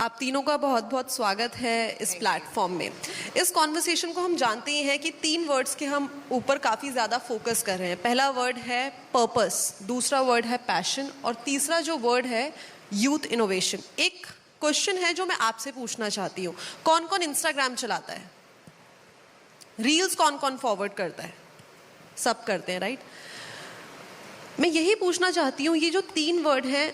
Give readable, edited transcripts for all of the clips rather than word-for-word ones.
आप तीनों का बहुत बहुत स्वागत है इस प्लेटफॉर्म में। इस कॉन्वर्सेशन को हम जानते ही हैं कि 3 वर्ड्स के हम ऊपर काफ़ी ज़्यादा फोकस कर रहे हैं। पहला वर्ड है पर्पस, दूसरा वर्ड है पैशन और तीसरा जो वर्ड है यूथ इनोवेशन। एक क्वेश्चन है जो मैं आपसे पूछना चाहती हूँ, कौन कौन इंस्टाग्राम चलाता है? रील्स कौन कौन फॉरवर्ड करता है? सब करते हैं, राइट? मैं यही पूछना चाहती हूँ, ये जो 3 वर्ड हैं,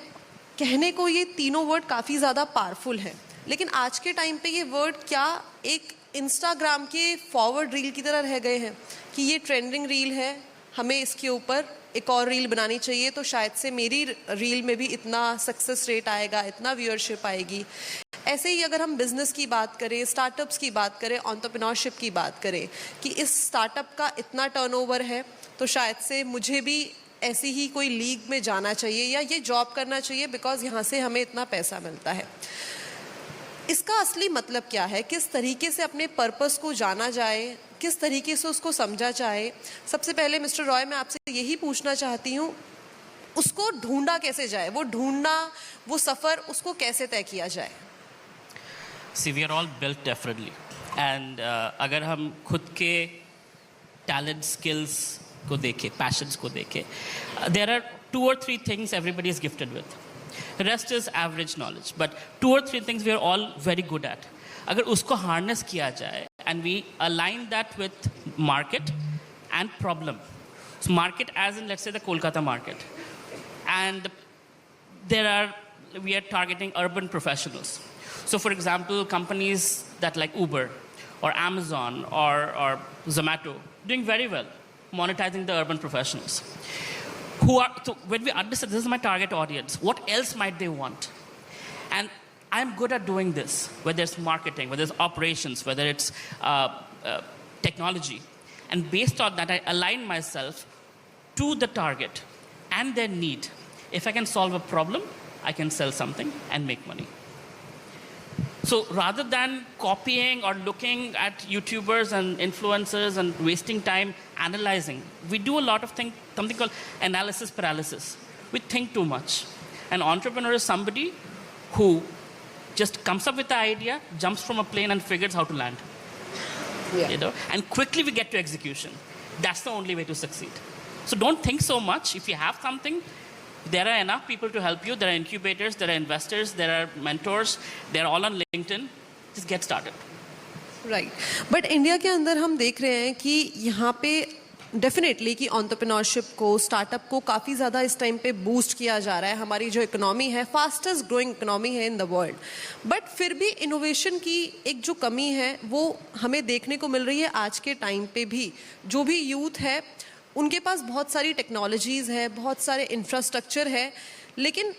कहने को ये तीनों वर्ड काफ़ी ज़्यादा पावरफुल हैं, लेकिन आज के टाइम पे ये वर्ड क्या एक इंस्टाग्राम के फॉरवर्ड रील की तरह रह गए हैं कि ये ट्रेंडिंग रील है, हमें इसके ऊपर एक और रील बनानी चाहिए तो शायद से मेरी रील में भी इतना सक्सेस रेट आएगा, इतना व्यूअरशिप आएगी। ऐसे ही अगर हम बिज़नेस की बात करें, स्टार्टअप्स की बात करें, एंटरप्रेन्योरशिप की बात करें कि इस स्टार्टअप का इतना टर्नओवर है तो शायद से मुझे भी ऐसी ही कोई लीग में जाना चाहिए या ये जॉब करना चाहिए बिकॉज यहाँ से हमें इतना पैसा मिलता है। इसका असली मतलब क्या है? किस तरीके से अपने पर्पस को जाना जाए, किस तरीके से उसको समझा जाए? सबसे पहले मिस्टर रॉय, मैं आपसे यही पूछना चाहती हूँ, उसको ढूंढा कैसे जाए? वो ढूंढना, वो सफ़र, उसको कैसे तय किया जाए? See, we are all built differently. And अगर हम खुद के टैलेंट, स्किल्स को देखें, पैशंस को देखें, there are 2 or 3 things everybody is gifted with. The rest is average knowledge. But 2 or 3 things we are all very good at. अगर उसको harness किया जाए and we align that with market and problem. So market as in, let's say, the Kolkata market. And we are targeting urban professionals. So for example, companies that like Uber or Amazon or Zomato doing very well, monetizing the urban professionals. So when we understand this is my target audience, what else might they want? And I'm good at doing this, whether it's marketing, whether it's operations, whether it's technology. And based on that, I align myself to the target and their need. If I can solve a problem, I can sell something and make money. So rather than copying or looking at YouTubers and influencers and wasting time analyzing, we do a lot of something called analysis paralysis. We think too much. An entrepreneur is somebody who just comes up with the idea, jumps from a plane and figures how to land. Yeah. You know? And quickly we get to execution. That's the only way to succeed. So don't think so much. If you have something, there are enough people to help you. There are incubators, there are investors, there are mentors. They're all on LinkedIn. Just get started. Right. But India के अंदर हम देख रहे हैं कि यहाँ पे definitely कि एंटरप्रेन्योरशिप को, स्टार्टअप को काफ़ी ज़्यादा इस टाइम पे बूस्ट किया जा रहा है। हमारी जो इकोनॉमी है, फास्टेस्ट ग्रोइंग इकोनॉमी है इन द वर्ल्ड, बट फिर भी इनोवेशन की एक जो कमी है वो हमें देखने को मिल रही है आज के टाइम पे भी। जो भी यूथ है उनके पास बहुत सारी टेक्नोलॉजीज़ है, बहुत सारे इंफ्रास्ट्रक्चर है, लेकिन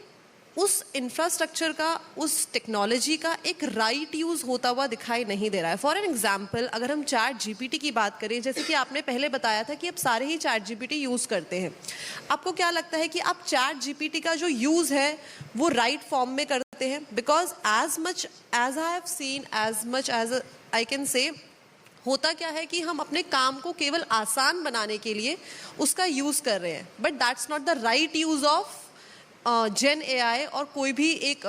उस इंफ्रास्ट्रक्चर का, उस टेक्नोलॉजी का एक राइट यूज़ होता हुआ दिखाई नहीं दे रहा है। फॉर एन एग्जांपल, अगर हम चैट जीपीटी की बात करें, जैसे कि आपने पहले बताया था कि अब सारे ही चैट जीपीटी यूज़ करते हैं, आपको क्या लगता है कि आप चैट जीपीटी का जो यूज़ है वो राइट फॉर्म में करते हैं? Because as much as I have seen, as much as I can say, होता क्या है कि हम अपने काम को केवल आसान बनाने के लिए उसका यूज़ कर रहे हैं, but that's not the right use of gen AI और कोई भी एक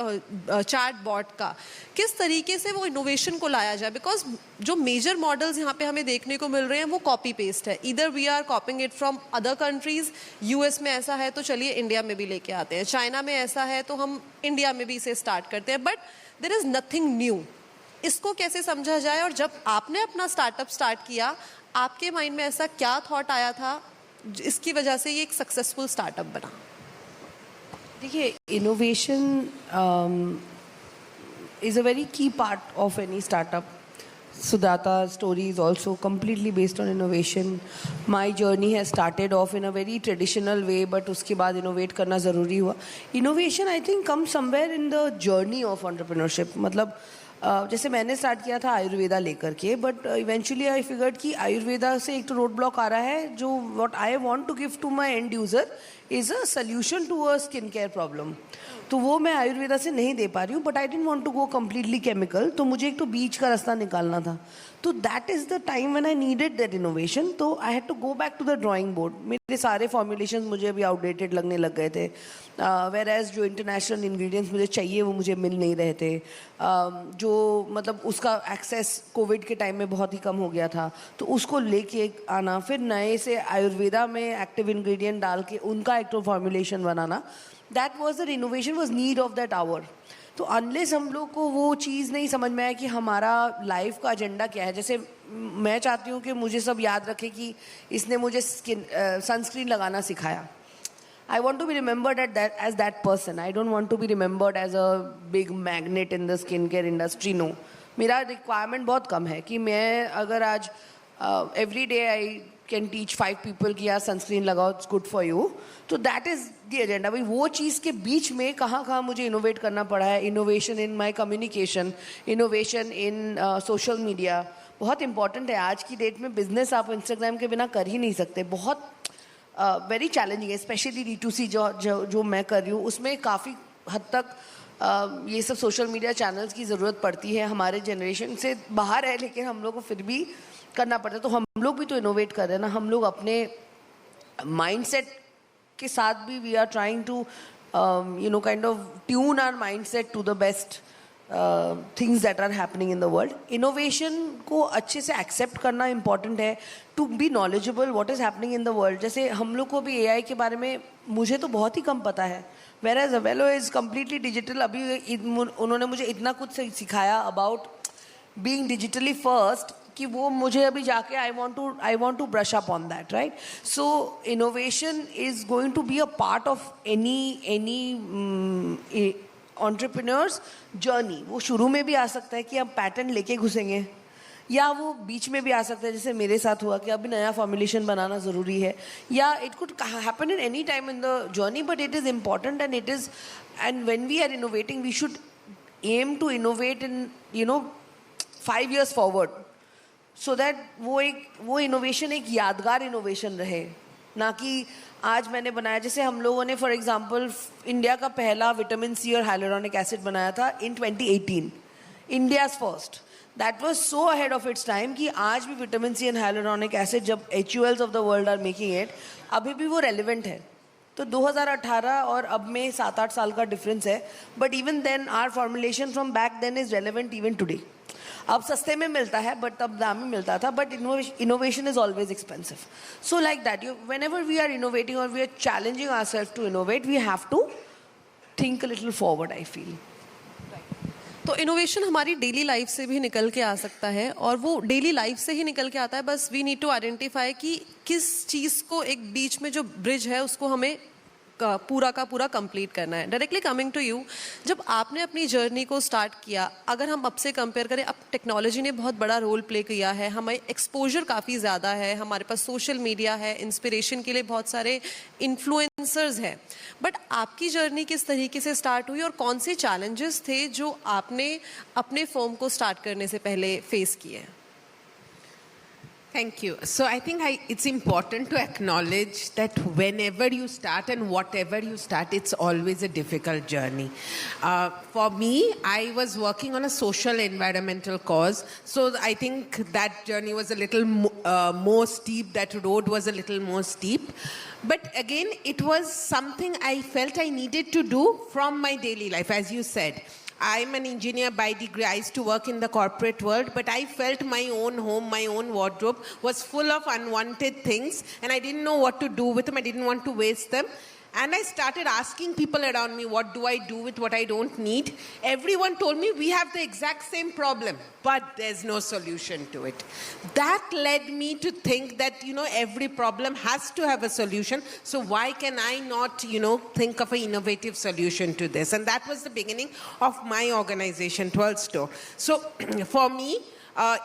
चैट बॉट का। किस तरीके से वो इनोवेशन को लाया जाए? बिकॉज जो मेजर मॉडल्स यहाँ पे हमें देखने को मिल रहे हैं वो कॉपी पेस्ट है। इधर we are copying it from other countries. US में ऐसा है तो चलिए इंडिया में भी लेके आते हैं, चाइना में ऐसा है तो हम इंडिया में भी इसे स्टार्ट करते हैं, but there is nothing new. इसको कैसे समझा जाए? और जब आपने अपना स्टार्टअप स्टार्ट किया, आपके माइंड में ऐसा क्या थॉट आया था इसकी वजह से ये एक सक्सेसफुल स्टार्टअप बना? देखिए, innovation is a very key part of any startup. Sudata's story is also completely based on innovation. My journey has started off in a very traditional way, but उसके बाद innovate करना ज़रूरी हुआ. Innovation, I think, comes somewhere in the journey of entrepreneurship. मतलब जैसे मैंने start किया था आयुर्वेदा लेकर के, बट इवेंचुअली आई फिगर्ड कि आयुर्वेदा से एक तो रोड ब्लॉक आ रहा है, जो what I want to give to my end user is a solution to a skin care problem. तो वो मैं आयुर्वेदा से नहीं दे पा रही हूँ, but I don't want to go completely chemical, तो मुझे एक तो बीच का रास्ता निकालना था. तो that is the time when I needed that innovation. तो I had to go back to the drawing board. मेरे सारे फॉर्मुलेशंस मुझे अभी आउटडेटेड लगने लग गए थे. वेर एज जो इंटरनेशनल इंग्रेडिएंट्स मुझे चाहिए वो मुझे मिल नहीं रहे थे. जो मतलब उसका एक्सेस कोविड के टाइम में बहुत ही कम हो गया था, तो उसको लेके आना, फिर नए से आयुर्वेदा में एक्टिव इंग्रेडिएंट डाल के उनका एक तो फॉर्मुलेशन बनाना, that was the innovation, was need of that hour. तो अनलेस हम लोग को वो चीज़ नहीं समझ में आया कि हमारा लाइफ का एजेंडा क्या है. जैसे मैं चाहती हूँ कि मुझे सब याद रखे कि इसने मुझे सनस्क्रीन लगाना सिखाया. I want to be remembered as that person. I don't want to be remembered as a big magnet in the skincare industry. No. मेरा requirement बहुत कम है कि मैं अगर आज every day I can teach 5 people कि यार sunscreen लगाओ, it's good for you. तो that is the agenda. भाई वो चीज़ के बीच में कहाँ मुझे innovate करना पड़ा है. Innovation in my communication, innovation in social media बहुत important है. आज की डेट में business आप Instagram के बिना कर ही नहीं सकते. बहुत वेरी चैलेंजिंग है, स्पेशली D2C जो मैं कर रही हूँ, उसमें काफ़ी हद तक ये सब सोशल मीडिया चैनल्स की ज़रूरत पड़ती है. हमारे जनरेशन से बाहर है, लेकिन हम लोग को फिर भी करना पड़ता है. तो हम लोग भी तो इनोवेट कर रहे हैं ना. हम लोग अपने माइंडसेट के साथ भी we are trying to kind of tune our mindset to the best things that are happening in the world. Innovation को अच्छे से एक्सेप्ट करना इंपॉर्टेंट है, to be knowledgeable what is happening in the world. जैसे हम लोग को भी AI के बारे में मुझे तो बहुत ही कम पता है, whereas Avelo is completely digital. अभी उन्होंने मुझे इतना कुछ सिखाया अबाउट बीइंग डिजिटली फर्स्ट कि वो मुझे अभी जाके I want to brush up on that, right. So innovation is going to be a part of any entrepreneur's journey. वो शुरू में भी आ सकता है कि हम पैटर्न लेके घुसेंगे, या वो बीच में भी आ सकता है जैसे मेरे साथ हुआ कि अभी नया फॉर्मुलेशन बनाना ज़रूरी है, या it could happen in any time in the journey. But it is important and when we are innovating we should aim to innovate in 5 years forward, so that वो इनोवेशन एक यादगार इनोवेशन रहे, ना कि आज मैंने बनाया. जैसे हम लोगों ने फॉर एग्जांपल इंडिया का पहला विटामिन C और हाइलुरोनिक एसिड बनाया था in 2018, India's first. That was so ahead of its time कि आज भी vitamin C and hyaluronic acid जब HULs of the world are making it, अभी भी वो रेलिवेंट है. तो 2018 और अब में 7-8 साल का डिफरेंस है, but even then our formulation from back then is relevant even today. अब सस्ते में मिलता है, बट तब दामी मिलता था. But innovation is always expensive. So like that, whenever we are innovating और we are challenging ourselves to innovate, we have to think a little forward, I feel. तो इनोवेशन हमारी डेली लाइफ से भी निकल के आ सकता है, और वो डेली लाइफ से ही निकल के आता है. बस वी नीड टू आइडेंटिफाई कि किस चीज़ को, एक बीच में जो ब्रिज है उसको हमें पूरा का पूरा कंप्लीट करना है. डायरेक्टली कमिंग टू यू, जब आपने अपनी जर्नी को स्टार्ट किया, अगर हम अब से कंपेयर करें, अब टेक्नोलॉजी ने बहुत बड़ा रोल प्ले किया है, हमें एक्सपोजर काफ़ी ज़्यादा है, हमारे पास सोशल मीडिया है, इंस्पिरेशन के लिए बहुत सारे इन्फ्लुएंसर्स हैं. बट आपकी जर्नी किस तरीके से स्टार्ट हुई और कौन से चैलेंजेस थे जो आपने अपने फर्म को स्टार्ट करने से पहले फेस किए? Thank you. So I think it's important to acknowledge that whenever you start and whatever you start, it's always a difficult journey. For me, I was working on a social environmental cause. So I think that journey was a little more steep. That road was a little more steep. But again, it was something I felt I needed to do from my daily life, as you said. I'm an engineer by degree. I used to work in the corporate world, but I felt my own home, my own wardrobe was full of unwanted things, and I didn't know what to do with them. I didn't want to waste them. And I started asking people around me, what do I do with what I don't need? Everyone told me, we have the exact same problem, but there's no solution to it. That led me to think that, every problem has to have a solution. So why can I not, think of an innovative solution to this? And that was the beginning of my organization, 12 Store. So for me,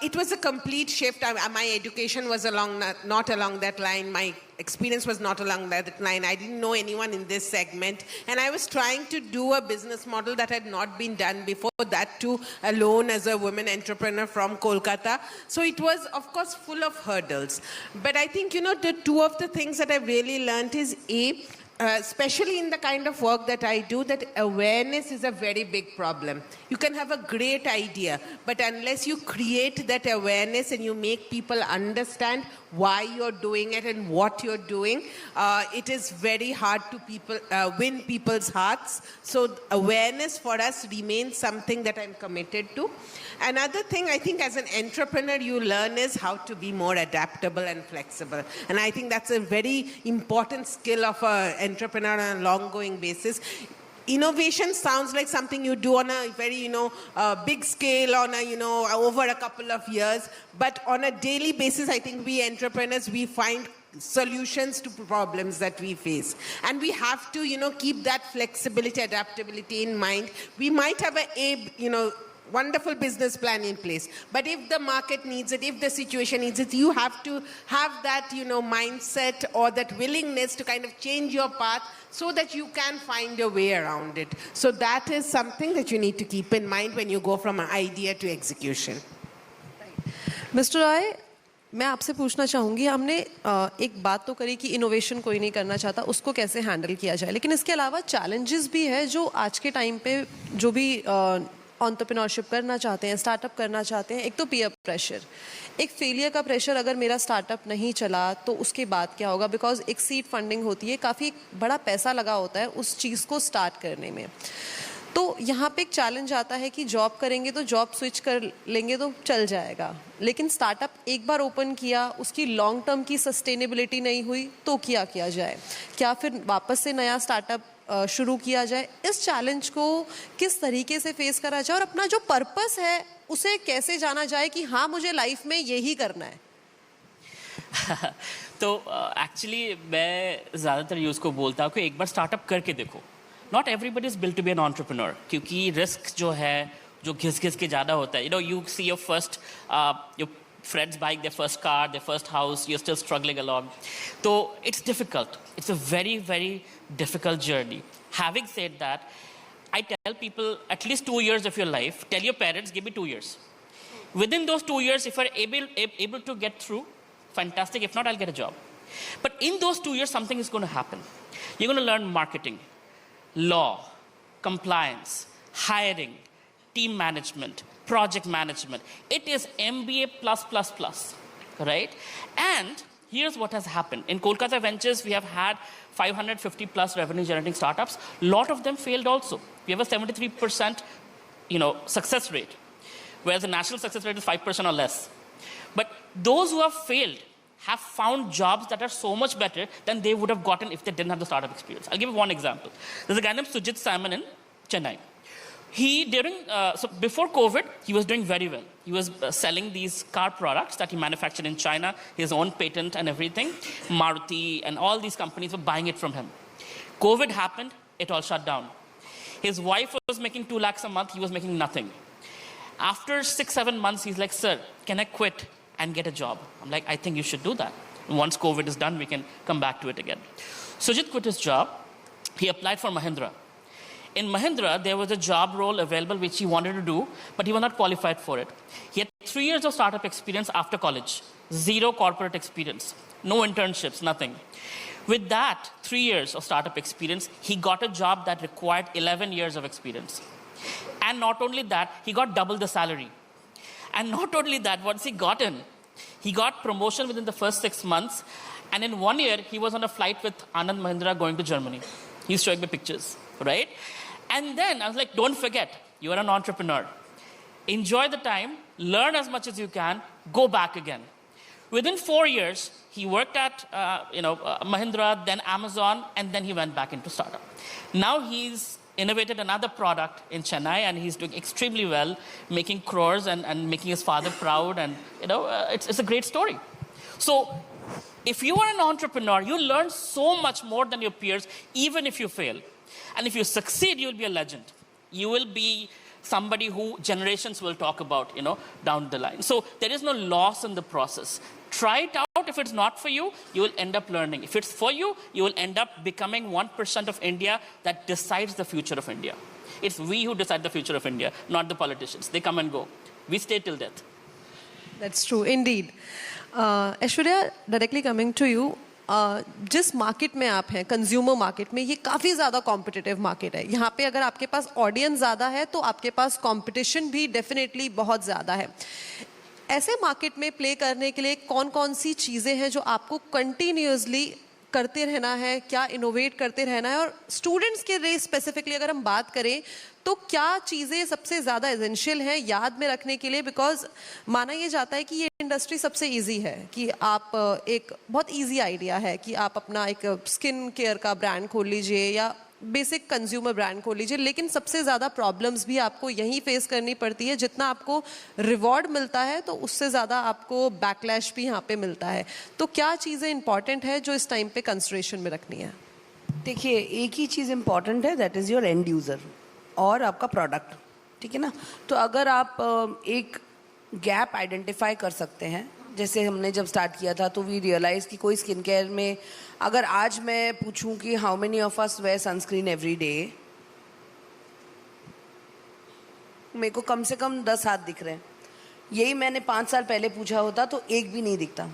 it was a complete shift. My education was not along that line. My experience was not along that line. I didn't know anyone in this segment. And I was trying to do a business model that had not been done before, that too alone as a woman entrepreneur from Kolkata. So it was, of course, full of hurdles. But I think, the two of the things that I've really learned is, A, especially in the kind of work that I do, that awareness is a very big problem. You can have a great idea, but unless you create that awareness and you make people understand why you're doing it and what you're doing, it is very hard to win people's hearts. So awareness for us remains something that I'm committed to. Another thing I think as an entrepreneur you learn is how to be more adaptable and flexible. And I think that's a very important skill of an entrepreneur on a long-going basis. Innovation sounds like something you do on a very, big scale, on a, over a couple of years. But on a daily basis, I think we entrepreneurs, we find solutions to problems that we face. And we have to, keep that flexibility, adaptability in mind. We might have a, wonderful business plan in place, but if the market needs it, if the situation needs it, you have to have that, mindset or that willingness to kind of change your path so that you can find a way around it. So that is something that you need to keep in mind when you go from an idea to execution. Mister Rai, मैं आपसे पूछना चाहूँगी, हमने एक बात तो करी कि इनोवेशन कोई नहीं करना चाहता, उसको कैसे हैंडल किया जाए, लेकिन इसके अलावा चैलेंजेस भी है जो आज के टाइम पे जो भी एंटरप्रेन्योरशिप करना चाहते हैं, स्टार्टअप करना चाहते हैं. एक तो पीयर प्रेशर, एक फेलियर का प्रेशर. अगर मेरा स्टार्टअप नहीं चला तो उसके बाद क्या होगा, बिकॉज एक सीड फंडिंग होती है, काफ़ी बड़ा पैसा लगा होता है उस चीज़ को स्टार्ट करने में. तो यहाँ पे एक चैलेंज आता है कि जॉब करेंगे तो जॉब स्विच कर लेंगे तो चल जाएगा, लेकिन स्टार्टअप एक बार ओपन किया, उसकी लॉन्ग टर्म की सस्टेनेबिलिटी नहीं हुई तो क्या किया जाए, क्या फिर वापस से नया स्टार्टअप शुरू किया जाए. इस चैलेंज को किस तरीके से फेस करा जाए और अपना जो पर्पस है उसे कैसे जाना जाए कि हाँ मुझे लाइफ में यही करना है. तो एक्चुअली मैं ज़्यादातर यूज़ को बोलता हूँ कि एक बार स्टार्टअप करके देखो. Not everybody is built to be an entrepreneur, क्योंकि रिस्क जो है जो घिस के ज़्यादा होता है. You see your first your friends buying their first car, their first house, you're still struggling along. So it's difficult. It's a very, very difficult journey. Having said that, I tell people at least 2 years of your life, tell your parents, give me 2 years. Within those 2 years, if you're able to get through, fantastic. If not, I'll get a job. But in those 2 years, something is going to happen. You're going to learn marketing, law, compliance, hiring, team management, project management. It is MBA plus, right? And here's what has happened. In Kolkata Ventures, we have had 550 plus revenue generating startups. A lot of them failed also. We have a 73% success rate, whereas the national success rate is 5% or less. But those who have failed have found jobs that are so much better than they would have gotten if they didn't have the startup experience. I'll give you one example. There's a guy named Sujit Simon in Chennai. So before COVID, he was doing very well. He was selling these car products that he manufactured in China, his own patent and everything. Maruti and all these companies were buying it from him. COVID happened, it all shut down. His wife was making 2 lakhs a month, he was making nothing. After 6-7 months, he's like, sir, can I quit and get a job? I'm like, I think you should do that. Once COVID is done, we can come back to it again. Sujit quit his job. He applied for Mahindra. In Mahindra, there was a job role available which he wanted to do, but he was not qualified for it. He had 3 years of startup experience after college, 0 corporate experience, no internships, nothing. With that 3 years of startup experience, he got a job that required 11 years of experience. And not only that, he got double the salary. And not only that, once he got in, he got promotion within the first 6 months. And in 1 year, he was on a flight with Anand Mahindra going to Germany. He's showing me pictures, right? And then I was like, don't forget, you are an entrepreneur. Enjoy the time, learn as much as you can, go back again. Within 4 years, he worked at Mahindra, then Amazon, and then he went back into startup. Now he's innovated another product in Chennai, and he's doing extremely well, making crores and making his father proud, and it's a great story. So if you are an entrepreneur, you learn so much more than your peers, even if you fail. And if you succeed, you'll be a legend. You will be somebody who generations will talk about, down the line. So there is no loss in the process. Try it out. If it's not for you, you will end up learning. If it's for you, you will end up becoming 1% of India that decides the future of India. It's we who decide the future of India, not the politicians. They come and go. We stay till death. That's true, indeed. Aishwarya, directly coming to you, जिस market में आप हैं, consumer market में, ये काफ़ी ज़्यादा competitive market है। यहाँ पे अगर आपके पास ऑडियंस ज़्यादा है तो आपके पास कंपटीशन भी डेफिनेटली बहुत ज़्यादा है। ऐसे मार्केट में प्ले करने के लिए कौन कौन सी चीज़ें हैं जो आपको कंटिन्यूसली करते रहना है, क्या इनोवेट करते रहना है? और स्टूडेंट्स के लिए स्पेसिफिकली अगर हम बात करें तो क्या चीज़ें सबसे ज़्यादा एसेंशियल हैं याद में रखने के लिए? बिकॉज माना ये जाता है कि ये इंडस्ट्री सबसे इजी है, कि आप एक बहुत इजी आइडिया है कि आप अपना एक स्किन केयर का ब्रांड खोल लीजिए या बेसिक कंज्यूमर ब्रांड खोल लीजिए, लेकिन सबसे ज़्यादा प्रॉब्लम्स भी आपको यहीं फेस करनी पड़ती है। जितना आपको रिवॉर्ड मिलता है तो उससे ज़्यादा आपको बैकलैश भी यहाँ पे मिलता है। तो क्या चीज़ें इंपॉर्टेंट है जो इस टाइम पे कंसिडरेशन में रखनी है? देखिए, एक ही चीज़ इम्पॉर्टेंट है, that is your end user और आपका प्रोडक्ट, ठीक है ना? तो अगर आप एक गैप आइडेंटिफाई कर सकते हैं, जैसे हमने जब स्टार्ट किया था तो वी रियलाइज़ कि कोई स्किन केयर में अगर आज मैं पूछूं कि how many of us wear sunscreen every day, मेरे को कम से कम 10 हाथ दिख रहे हैं। यही मैंने 5 साल पहले पूछा होता तो एक भी नहीं दिखता,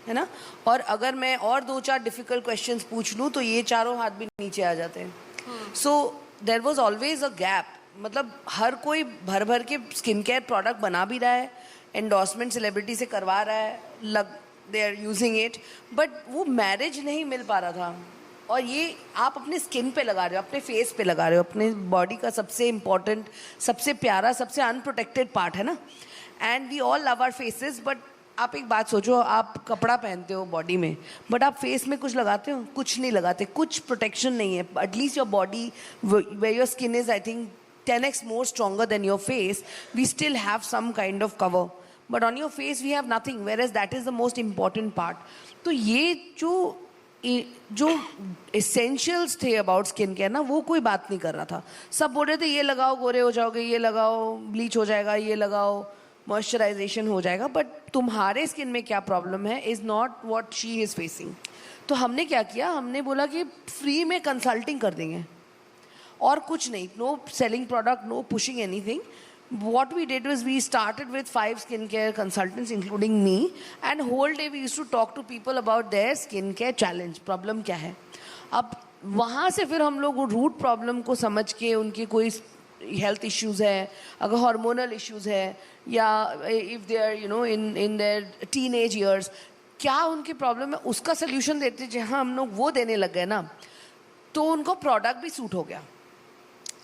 है ना? और अगर मैं और 2-4 डिफ़िकल्ट क्वेश्चंस पूछ लूँ तो ये चारों हाथ भी नीचे आ जाते हैं। So there was always a gap. मतलब हर कोई भर भर के स्किन केयर प्रोडक्ट बना भी रहा है, एंडोर्समेंट सेलिब्रिटी से करवा रहा है, they are using it, but वो मैरिज नहीं मिल पा रहा था। और ये आप अपने स्किन पे लगा रहे हो, अपने फेस पे लगा रहे हो, अपने बॉडी का सबसे इम्पॉर्टेंट, सबसे प्यारा, सबसे अनप्रोटेक्टेड पार्ट है ना। And we all love our faces, but आप एक बात सोचो, आप कपड़ा पहनते हो बॉडी में, बट आप फेस में कुछ लगाते हो? कुछ नहीं लगाते, कुछ प्रोटेक्शन नहीं है। At least your body, where your skin is I think 10x more stronger than your face, we still have some kind of cover, but on your face we have nothing, whereas that is the most important part. तो ये जो essentials थे about skin care ना, वो कोई बात नहीं कर रहा था। सब बोल रहे थे ये लगाओ गोरे हो जाओगे, ये लगाओ ब्लीच हो जाएगा, ये लगाओ मॉइस्चराइजेशन हो जाएगा, बट तुम्हारे स्किन में क्या प्रॉब्लम है is not what she is facing. तो हमने क्या किया, हमने बोला कि फ्री में कंसल्टिंग कर देंगे और कुछ नहीं, no selling product, no pushing anything. What we did was we started with 5 skincare consultants, including me, and whole day we used to talk to people about their skincare challenge, problem क्या है। अब वहाँ से फिर हम लोग root problem को समझ के, उनके कोई हेल्थ इश्यूज़ है, अगर हार्मोनल इश्यूज़ है, या if they are in their teenage years, क्या उनकी प्रॉब्लम है, उसका सोल्यूशन देते। जहाँ हम लोग वो देने लग गए ना, तो उनको प्रोडक्ट भी सूट हो गया।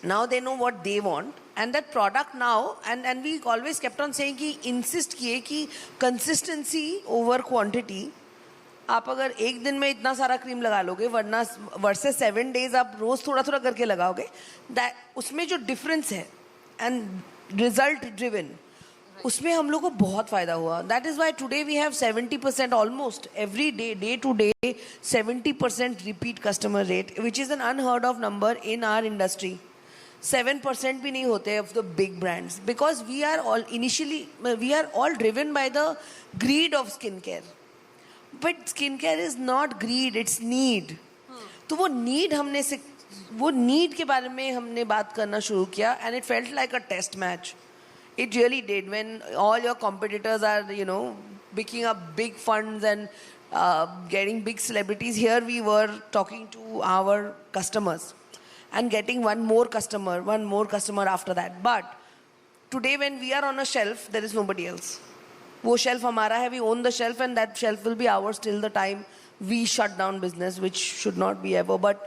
Now they know what they want, and that product now, and we always kept on saying कि insist किए कि consistency over quantity। आप अगर एक दिन में इतना सारा क्रीम लगा लोगे, वरना वर्सेस 7 days आप रोज थोड़ा थोड़ा करके लगाओगे, उसमें जो डिफरेंस है एंड रिजल्ट ड्रिवन, उसमें हम लोग को बहुत फायदा हुआ। That is why today we have 70% almost every day, day to day 70% repeat customer rate, which is an unheard of number in our industry. 7% भी नहीं होते of the big brands, because we are all driven by the greed of skincare. But skincare is not greed, it's need. तो वो need के बारे में हमने बात करना शुरू किया, and it felt like a test match. It really did. When all your competitors are, picking up big funds and getting big celebrities, here we were talking to our customers and getting one more customer after that. But today when we are on a shelf, there is nobody else. वो shelf हमारा है, we own the shelf, and that shelf will be ours till the time we shut down business, which should not be ever. But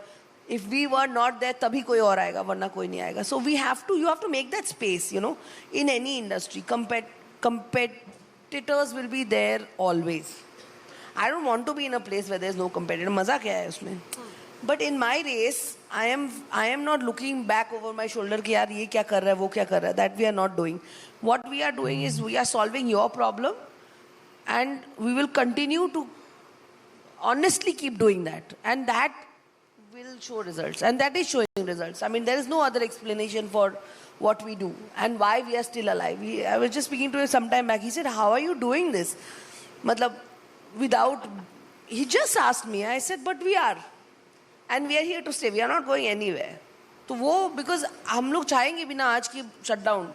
if we were not there, तभी कोई और आएगा, वरना कोई नहीं आएगा. So you have to make that space, in any industry. Competitors will be there always. I don't want to be in a place where there's no competitor. मजा क्या है उसमें? But in my race, I am not looking back over my shoulder कि यार ये क्या कर रहा है, वो क्या कर रहा है. That we are not doing. What we are doing is we are solving your problem, and we will continue to honestly keep doing that, and that will show results, and that is showing results. I mean, there is no other explanation for what we do and why we are still alive. I was just speaking to him some time back. He said, "How are you doing this?" He just asked me. I said, "But we are. And we are here to stay. We are not going anywhere." तो वो because हम लोग चाहेंगे भी ना आज की shutdown,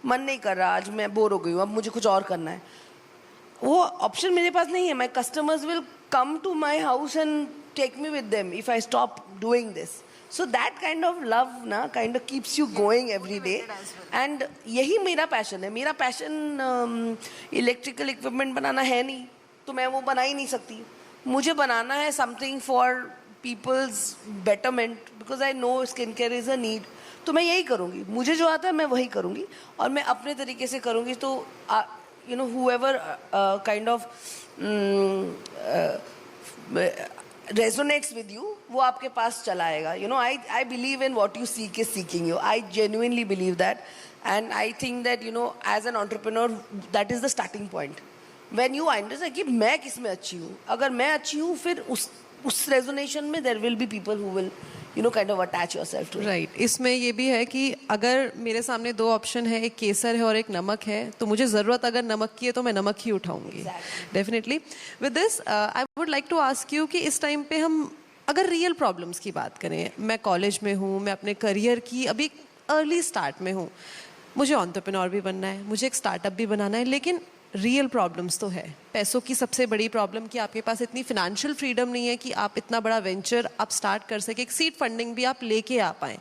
मन नहीं कर रहा, आज मैं बोर हो गई हूँ, अब मुझे कुछ और करना है, वो ऑप्शन मेरे पास नहीं है. माई customers will come to my house and take me with them if I stop doing this. So that kind of love na kind of keeps you going every day. And यही मेरा passion है. मेरा passion electrical equipment बनाना है नहीं, तो मैं वो बना ही नहीं सकती. मुझे बनाना है something for people's betterment, because I know skincare is a need. तो मैं यही करूँगी. मुझे जो आता है मैं वही करूँगी और मैं अपने तरीके से करूँगी. तो you know, whoever kind of resonates with you, वो आपके पास चला आएगा. You know, I believe in what you seek is seeking you. I genuinely believe that, and I think that, you know, as an entrepreneur, that is the starting point. When you understand कि मैं किस में अच्छी हूँ, अगर मैं अच्छी हूँ, फिर उस resonation में there will be people who will, you know, kind of attach yourself to it. Right इसमें ये भी है कि अगर मेरे सामने दो ऑप्शन है, एक केसर है और एक नमक है, तो मुझे ज़रूरत अगर नमक की है तो मैं नमक ही उठाऊंगी. Definitely. With this I would like to ask you कि इस टाइम पे हम अगर रियल प्रॉब्लम्स की बात करें, मैं कॉलेज में हूँ, मैं अपने करियर की अभी अर्ली स्टार्ट में हूँ, मुझे एंटरप्रेन्योर भी बनना है, मुझे एक स्टार्टअप भी बनाना है, लेकिन रियल प्रॉब्लम्स तो है. पैसों की सबसे बड़ी प्रॉब्लम कि आपके पास इतनी फिनेंशियल फ्रीडम नहीं है कि आप इतना बड़ा वेंचर आप स्टार्ट कर सके, एक सीड फंडिंग भी आप लेके आ पाएँ.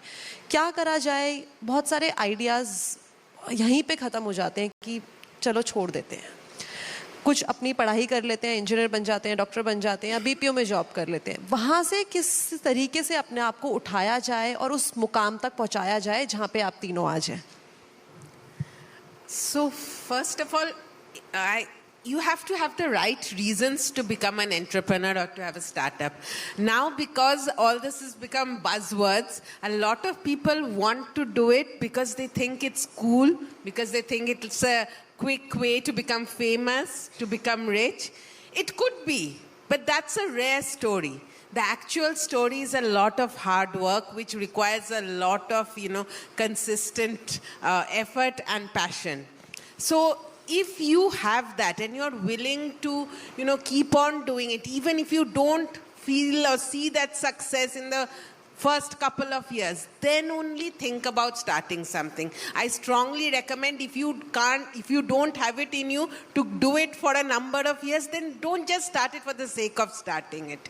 क्या करा जाए? बहुत सारे आइडियाज़ यहीं पे ख़त्म हो जाते हैं कि चलो छोड़ देते हैं, कुछ अपनी पढ़ाई कर लेते हैं, इंजीनियर बन जाते हैं, डॉक्टर बन जाते हैं, या बीपीओ में जॉब कर लेते हैं. वहाँ से किस तरीके से अपने आप को उठाया जाए और उस मुकाम तक पहुँचाया जाए जहाँ पे आप तीनों आ जाएं? So first of all, you have to have the right reasons to become an entrepreneur or to have a startup. Now, because all this has become buzzwords, a lot of people want to do it because they think it's cool, because they think it's a quick way to become famous, to become rich. It could be, but that's a rare story. The actual story is a lot of hard work, which requires a lot of, you know, consistent effort and passion. So if you have that and you're willing to, you know, keep on doing it, even if you don't feel or see that success in the first couple of years, then only think about starting something. I strongly recommend, if you don't have it in you to do it for a number of years, then don't just start it for the sake of starting it.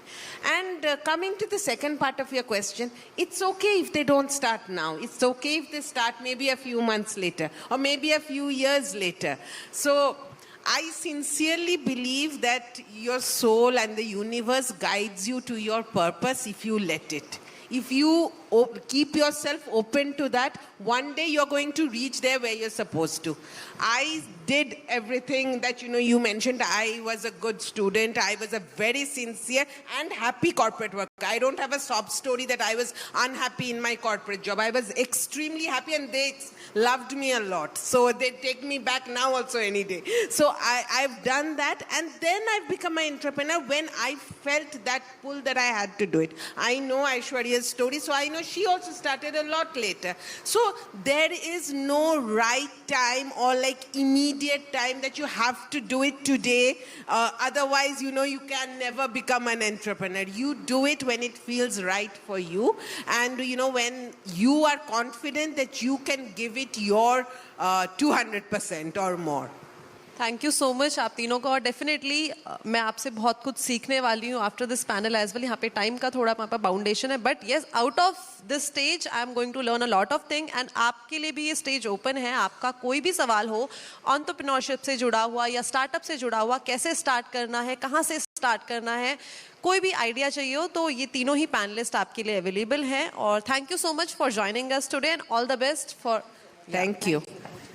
And coming to the second part of your question, it's okay if they don't start now. It's okay if they start maybe a few months later or maybe a few years later. So I sincerely believe that your soul and the universe guides you to your purpose if you let it. If you keep yourself open to that, one day you're going to reach there where you're supposed to. I did everything that, you know, you mentioned. I was a good student. I was a very sincere and happy corporate worker. I don't have a sob story that I was unhappy in my corporate job. I was extremely happy and they loved me a lot. So they take me back now also any day. So I've done that, and then I've become an entrepreneur when I felt that pull that I had to do it. I know Aishwarya's story, so I know she also started a lot later. So there is no right time or like immediate time that you have to do it today. Otherwise, you know, you can never become an entrepreneur. You do it when it feels right for you, and you know, when you are confident that you can give it your 200% or more. Thank you so much आप तीनों को. और definitely मैं आपसे बहुत कुछ सीखने वाली हूँ after this panel as well. यहाँ पे टाइम का थोड़ा वहाँ पर बाउंडेशन है, but yes, out of this stage I am going to learn a lot of thing. And आपके लिए भी ये स्टेज ओपन है. आपका कोई भी सवाल हो एंटरप्रेन्योरशिप से जुड़ा हुआ या स्टार्टअप से जुड़ा हुआ, कैसे स्टार्ट करना है, कहाँ से स्टार्ट करना है, कोई भी आइडिया चाहिए हो, तो ये तीनों ही पैनलिस्ट आपके लिए अवेलेबल हैं. और thank you so much for joining us today and all the best for. Thank you.